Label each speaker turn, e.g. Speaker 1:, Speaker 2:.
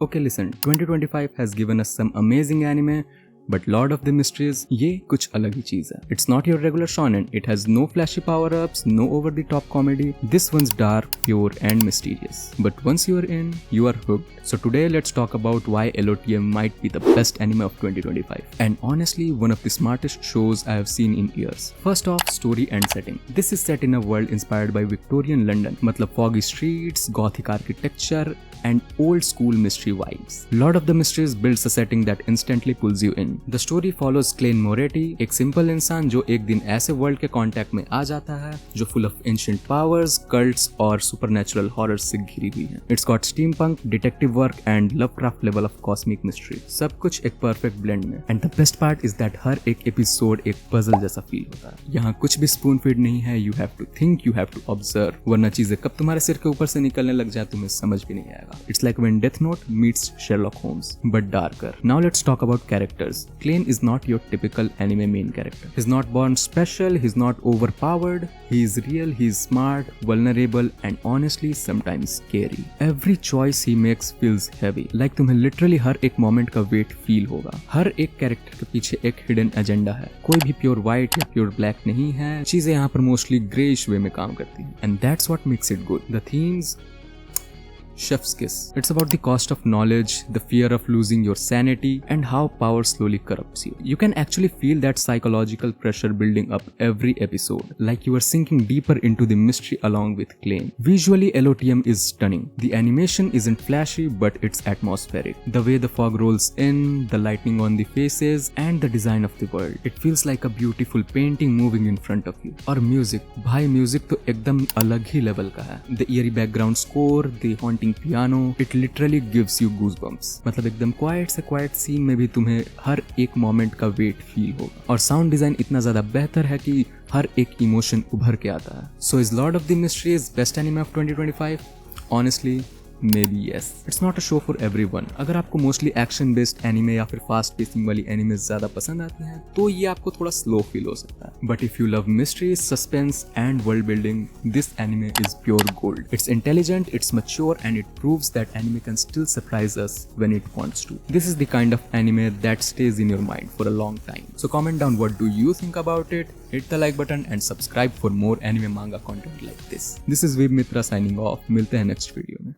Speaker 1: Okay, listen, 2025 has given us some amazing anime, but Lord of the Mysteries, ये कुछ अलग ही चीज है. It's not your regular shonen. It has no flashy power-ups, no over-the-top comedy. This one's dark, pure, and mysterious. But once you are in, you are hooked. So today let's talk about why LOTM might be the best anime of 2025. And honestly, one of the smartest shows I have seen in years. First off, story and setting. This is set in a world inspired by Victorian London. मतलब foggy streets, gothic architecture, and old school mystery vibes. Lord of the Mysteries builds a setting that instantly pulls you in. The story follows Clayne Moretti, एक simple इंसान जो एक दिन ऐसे world के contact में आ जाता है जो full of ancient powers, cults और सुपरनैचुरल हॉरर से घिरी हुई है. It's got steampunk, detective work and Lovecraft level of cosmic mystery. सब कुछ एक परफेक्ट ब्लेंड में. And the best part is that हर एक एपिसोड एक पजल जैसा फील होता है. यहाँ कुछ भी स्पून फीड नहीं है. You have to think, you have to observe, वरना चीजें कब तुम्हारे सिर के ऊपर से निकलने लग जाए तुम्हें समझ भी नहीं आएगा. It's like when Death Note meets Sherlock Holmes, but darker. Now let's talk about characters. Clayne is not your typical anime main character. He's not born special, he's not overpowered. He is real, he is smart, vulnerable, and honestly sometimes scary. Every choice he makes feels heavy. Like तुम्हें literally हर एक moment का weight feel होगा. हर एक character के पीछे एक hidden agenda है. कोई भी pure white या pure black नहीं है. चीजें यहाँ पर mostly grayish way में काम करती हैं. And that's what makes it good. The themes, Chef's Kiss. It's about the cost of knowledge, the fear of losing your sanity, and how power slowly corrupts you. You can actually feel that psychological pressure building up every episode, like you are sinking deeper into the mystery along with Clayne. Visually, LOTM is stunning. The animation isn't flashy, but it's atmospheric. The way the fog rolls in, the lightning on the faces, and the design of the world. It feels like a beautiful painting moving in front of you. और music, भाई music तो एकदम अलग ही level का है. The eerie background score, the haunting piano, it literally gives you goosebumps. मतलब एकदम quite से क्वाइट सीन में भी तुम्हें हर एक मोमेंट का वेट फील होगा. और साउंड डिजाइन इतना ज्यादा बेहतर है कि हर एक इमोशन उभर के आता है. So is Lord of the Mysteries best anime of 2025? Honestly, Maybe yes. It's not a show for everyone. अगर आपको मोस्टली एक्शन बेस्ड एनिमे या फिर फास्ट पेसिंग वाली एनिमे ज्यादा पसंद आती हैं तो ये आपको थोड़ा स्लो फील हो सकता है. But if you love mystery, suspense and world building, this anime is pure gold. It's intelligent, it's mature, and it proves that anime can still surprise us when it wants to. This is the kind of anime that stays in your mind for a long time. So comment down what do you think about it. Hit the like button and subscribe for more anime manga content like this. This is Vib Mitra signing off. मिलते हैं next video में.